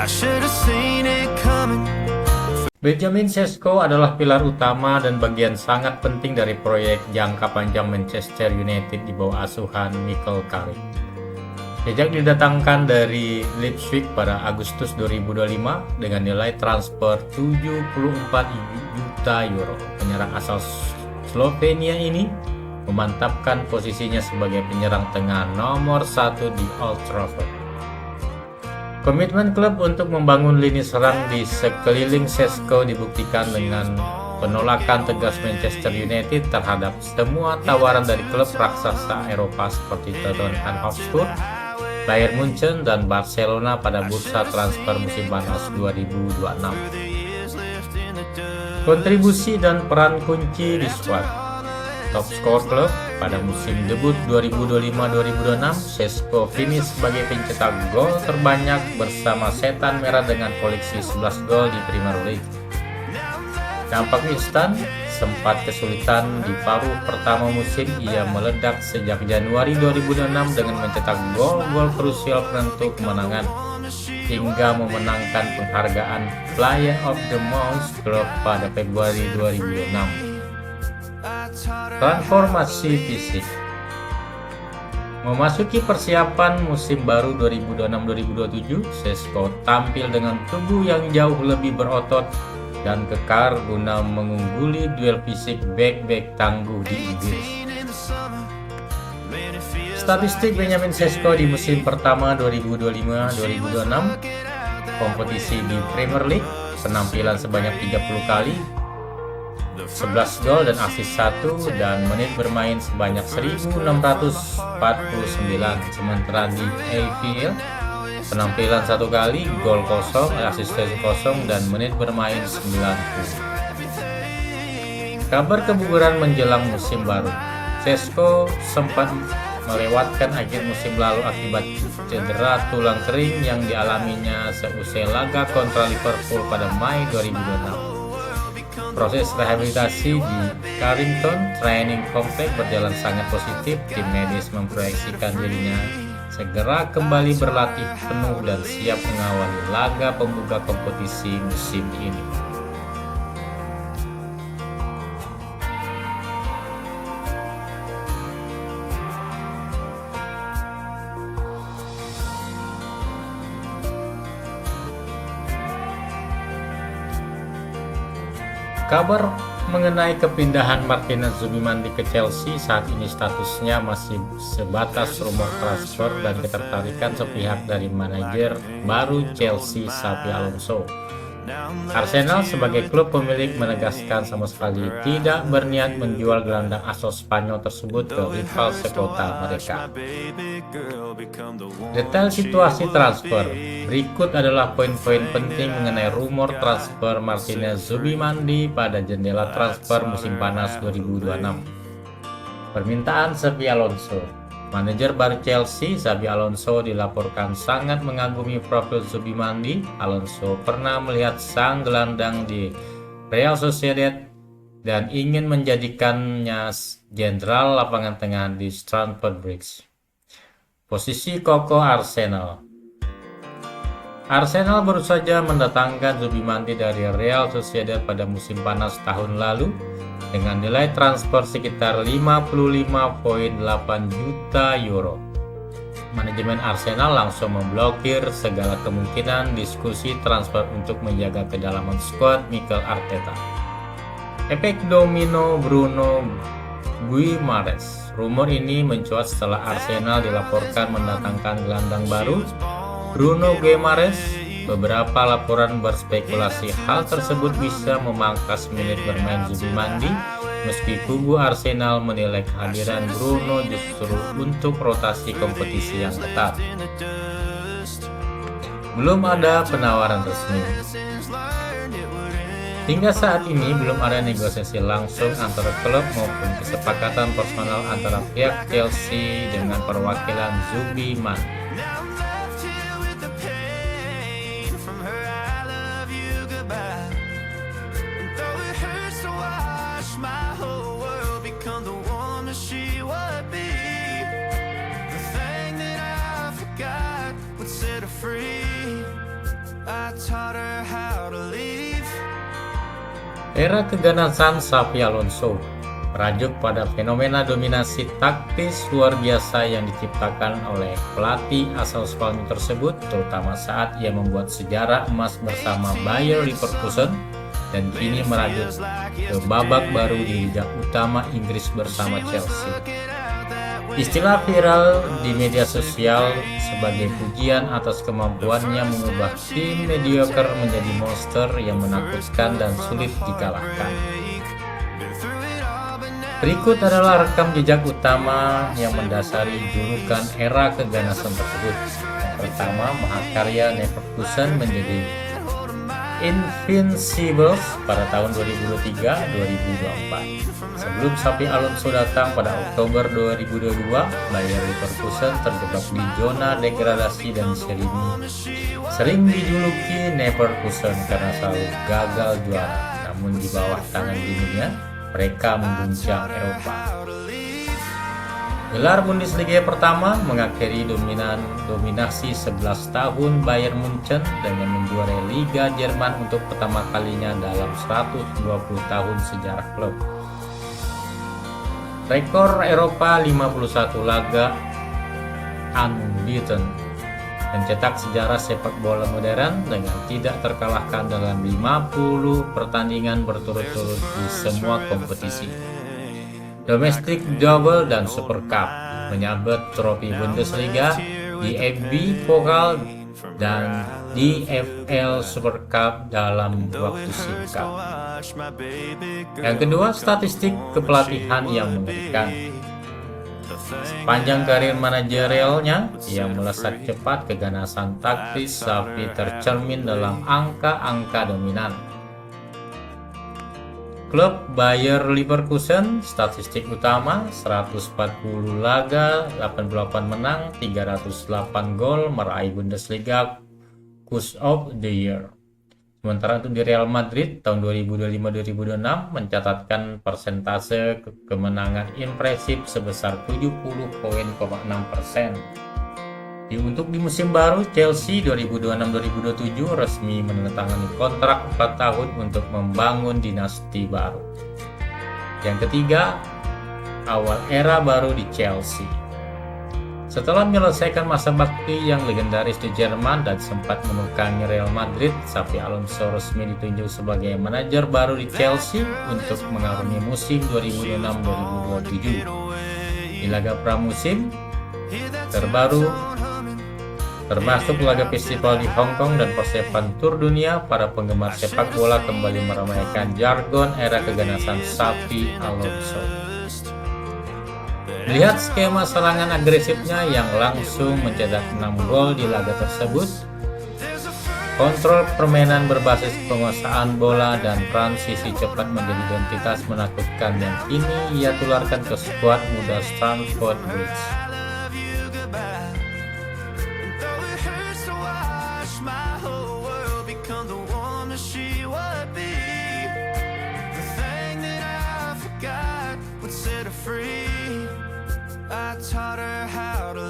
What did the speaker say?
I should have seen it coming. Benjamin Sesko adalah pilar utama dan bagian sangat penting dari proyek jangka panjang Manchester United di bawah asuhan Michael Carrick. Sejak didatangkan dari Leipzig pada Agustus 2025 dengan nilai transfer 74 juta euro, penyerang asal Slovenia ini memantapkan posisinya sebagai penyerang tengah nomor 1 di Old Trafford. Komitmen klub untuk membangun lini serang di sekeliling Sesko dibuktikan dengan penolakan tegas Manchester United terhadap semua tawaran dari klub raksasa Eropa seperti Tottenham Hotspur, Bayern Munchen, dan Barcelona pada bursa transfer musim panas 2026. Kontribusi dan peran kunci di skuad. Top skor klub pada musim debut 2025-2026, Sesko finish sebagai pencetak gol terbanyak bersama Setan Merah dengan koleksi 11 gol di Premier League. Dampak instan, sempat kesulitan di paruh pertama musim, ia meledak sejak Januari 2006 dengan mencetak gol-gol krusial penentu kemenangan hingga memenangkan penghargaan Player of the Month Club pada Februari 2006. Transformasi fisik. Memasuki persiapan musim baru 2026-2027, Sesko tampil dengan tubuh yang jauh lebih berotot dan kekar guna mengungguli duel fisik bek-bek tangguh di Inggris. Statistik Benjamin Sesko di musim pertama 2025-2026, kompetisi di Premier League, penampilan sebanyak 30 kali, 11 gol dan assist 1, dan menit bermain sebanyak 1649. Sementara di APL, penampilan 1 kali, gol 0, assist 0, dan menit bermain 90. Kabar kebugaran menjelang musim baru. Sesko sempat melewatkan akhir musim lalu akibat cedera tulang kering yang dialaminya seusai laga kontra Liverpool pada Mei 2026. Proses rehabilitasi di Carrington Training Complex berjalan sangat positif. Tim medis memproyeksikan dirinya segera kembali berlatih penuh dan siap mengawali laga pembuka kompetisi musim ini. Kabar mengenai kepindahan Martinez Zubimendi ke Chelsea saat ini statusnya masih sebatas rumor transfer dan ketertarikan sepihak dari manajer baru Chelsea Xabi Alonso. Arsenal sebagai klub pemilik menegaskan sama sekali tidak berniat menjual gelandang asal Spanyol tersebut ke rival sekota mereka. Detail situasi transfer. Berikut adalah poin-poin penting mengenai rumor transfer Martinez Zubimendi pada jendela transfer musim panas 2026. Permintaan Xabi Alonso. Manajer baru Chelsea, Xabi Alonso, dilaporkan sangat mengagumi profil Zubimendi. Alonso pernah melihat sang gelandang di Real Sociedad dan ingin menjadikannya jenderal lapangan tengah di Stamford Bridge. Posisi kokoh Arsenal. Arsenal baru saja mendatangkan Zubimendi dari Real Sociedad pada musim panas tahun lalu dengan nilai transfer sekitar 55,8 juta euro. Manajemen Arsenal langsung memblokir segala kemungkinan diskusi transfer untuk menjaga kedalaman skuad Mikel Arteta. Efek domino Bruno Guimaraes. Rumor ini mencuat setelah Arsenal dilaporkan mendatangkan gelandang baru Bruno Guimaraes. Beberapa laporan berspekulasi hal tersebut bisa memangkas menit bermain Zubimendi, meski kubu Arsenal menilai kehadiran Bruno justru untuk rotasi kompetisi yang ketat. Belum ada penawaran resmi. Hingga saat ini belum ada negosiasi langsung antara klub maupun kesepakatan personal antara pihak Chelsea dengan perwakilan Zubimendi. Era keganasan Xabi Alonso merajuk pada fenomena dominasi taktis luar biasa yang diciptakan oleh pelatih asal Spanyol tersebut, terutama saat ia membuat sejarah emas bersama Bayer Leverkusen dan kini merajut ke babak baru di liga utama Inggris bersama Chelsea. Istilah viral di media sosial sebagai pujian atas kemampuannya mengubah tim mediocre menjadi monster yang menakutkan dan sulit dikalahkan. Berikut adalah rekam jejak utama yang mendasari julukan era keganasan tersebut. Yang pertama, mahakarya Leverkusen menjadi Invincibles pada tahun 2023-2024. Sebelum Xabi Alonso datang pada Oktober 2022, Bayer Leverkusen terjebak di zona degradasi dan sering dijuluki Leverkusen karena selalu gagal juara. Namun di bawah tangan dinginnya, mereka mengguncang Eropa. Gelar Bundesliga pertama mengakhiri dominasi 11 tahun Bayern Munchen dengan menjuarai Liga Jerman untuk pertama kalinya dalam 120 tahun sejarah klub. Rekor Eropa 51 laga unbeaten mencetak sejarah sepak bola modern dengan tidak terkalahkan dalam 50 pertandingan berturut-turut di semua kompetisi. Domestic Double dan Super Cup, menyabet trofi Bundesliga, DFB Pokal, dan DFL Super Cup dalam waktu singkat. Yang kedua, statistik kepelatihan yang mengerikan. Sepanjang karir manajerialnya, ia melesat cepat, keganasan taktis Xabi tercermin dalam angka-angka dominan. Klub Bayer Leverkusen, statistik utama 140 laga, 88 menang, 308 gol, meraih Bundesliga Coach of the Year. Sementara untuk di Real Madrid tahun 2025-2026 mencatatkan persentase kemenangan impresif sebesar 70,6%. Untuk di musim baru, Chelsea 2026-2027 resmi menandatangani kontrak 4 tahun untuk membangun dinasti baru. Yang ketiga, awal era baru di Chelsea. Setelah menyelesaikan masa bakti yang legendaris di Jerman dan sempat menukangi Real Madrid, Xabi Alonso resmi ditunjuk sebagai manajer baru di Chelsea untuk mengarungi musim 2026-2027. Di laga pramusim terbaru, termasuk laga festival di Hong Kong dan persiapan Tur Dunia, para penggemar sepak bola kembali meramaikan jargon era keganasan Xabi Alonso. Melihat skema serangan agresifnya yang langsung mencetak 6 gol di laga tersebut, kontrol permainan berbasis penguasaan bola dan transisi cepat menjadi identitas menakutkan yang kini ia tularkan ke skuad muda Stamford Bridge. I taught her how to